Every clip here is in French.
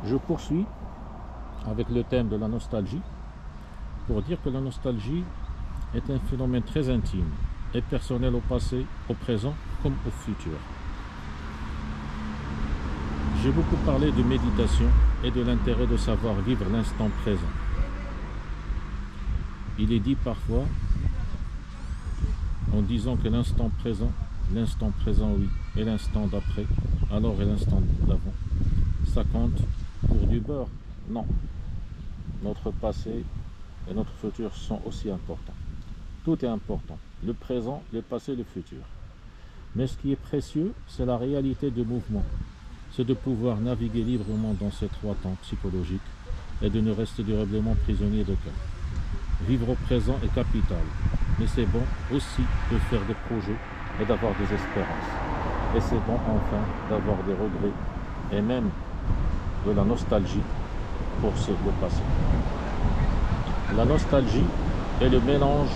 Je poursuis avec le thème de la nostalgie pour dire que la nostalgie est un phénomène très intime et personnel au passé, au présent comme au futur. J'ai beaucoup parlé de méditation et de l'intérêt de savoir vivre l'instant présent. Il est dit parfois, en disant que l'instant présent oui, et l'instant d'après, alors et l'instant d'avant, ça compte pour du beurre? Non. Notre passé et notre futur sont aussi importants. Tout est important, le présent, le passé, le futur. Mais ce qui est précieux, c'est la réalité de mouvement. C'est de pouvoir naviguer librement dans ces trois temps psychologiques et de ne rester durablement prisonnier d'aucun. Vivre au présent est capital, mais c'est bon aussi de faire des projets et d'avoir des espérances. Et c'est bon enfin d'avoir des regrets et même de la nostalgie pour le passé. La nostalgie est le mélange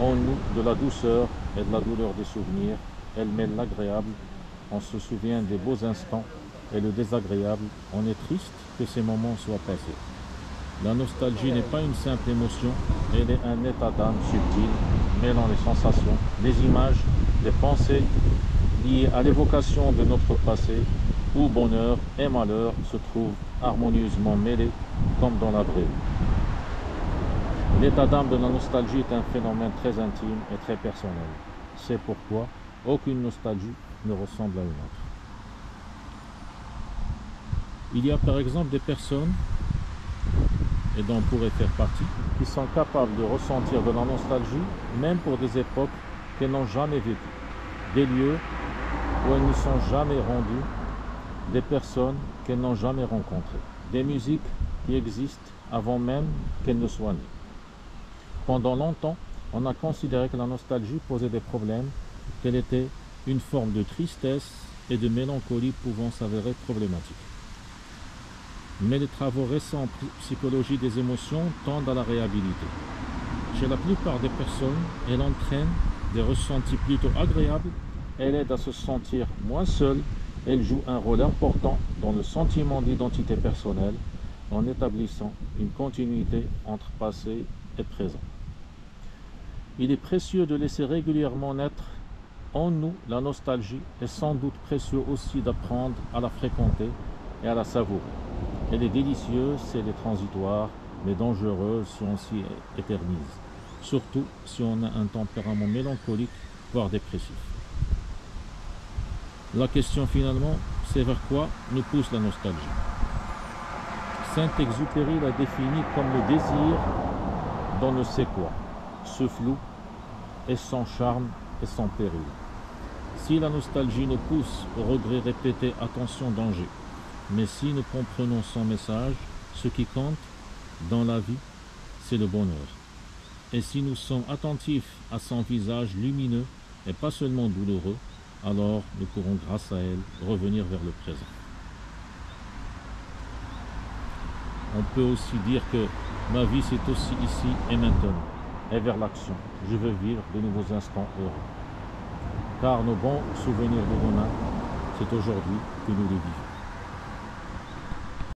en nous de la douceur et de la douleur des souvenirs. Elle mêle l'agréable, on se souvient des beaux instants, et le désagréable, on est triste que ces moments soient passés. La nostalgie n'est pas une simple émotion, elle est un état d'âme subtil, mêlant les sensations, les images, les pensées liées à l'évocation de notre passé, où bonheur et malheur se trouvent harmonieusement mêlés comme dans la vraie vie. L'état d'âme de la nostalgie est un phénomène très intime et très personnel. C'est pourquoi aucune nostalgie ne ressemble à une autre. Il y a par exemple des personnes, et dont on pourrait faire partie, qui sont capables de ressentir de la nostalgie, même pour des époques qu'elles n'ont jamais vécues, des lieux où elles ne sont jamais rendues, des personnes qu'elles n'ont jamais rencontrées, des musiques qui existent avant même qu'elles ne soient nées. Pendant longtemps, on a considéré que la nostalgie posait des problèmes, qu'elle était une forme de tristesse et de mélancolie pouvant s'avérer problématique. Mais les travaux récents en psychologie des émotions tendent à la réhabiliter. Chez la plupart des personnes, elle entraîne des ressentis plutôt agréables, elle aide à se sentir moins seul, elle joue un rôle important dans le sentiment d'identité personnelle en établissant une continuité entre passé et présent. Il est précieux de laisser régulièrement naître en nous la nostalgie et sans doute précieux aussi d'apprendre à la fréquenter et à la savourer. Elle est délicieuse si elle est transitoire, mais dangereuse si on s'y éternise, surtout si on a un tempérament mélancolique, voire dépressif. La question finalement, c'est vers quoi nous pousse la nostalgie. Saint-Exupéry l'a définit comme le désir d'on ne sait quoi, ce flou est sans charme et sans péril. Si la nostalgie nous pousse au regret répété, attention, danger. Mais si nous comprenons son message, ce qui compte dans la vie, c'est le bonheur. Et si nous sommes attentifs à son visage lumineux et pas seulement douloureux, alors nous pourrons grâce à elle revenir vers le présent. On peut aussi dire que ma vie c'est aussi ici et maintenant, et vers l'action. Je veux vivre de nouveaux instants heureux. Car nos bons souvenirs de demain, c'est aujourd'hui que nous les vivons.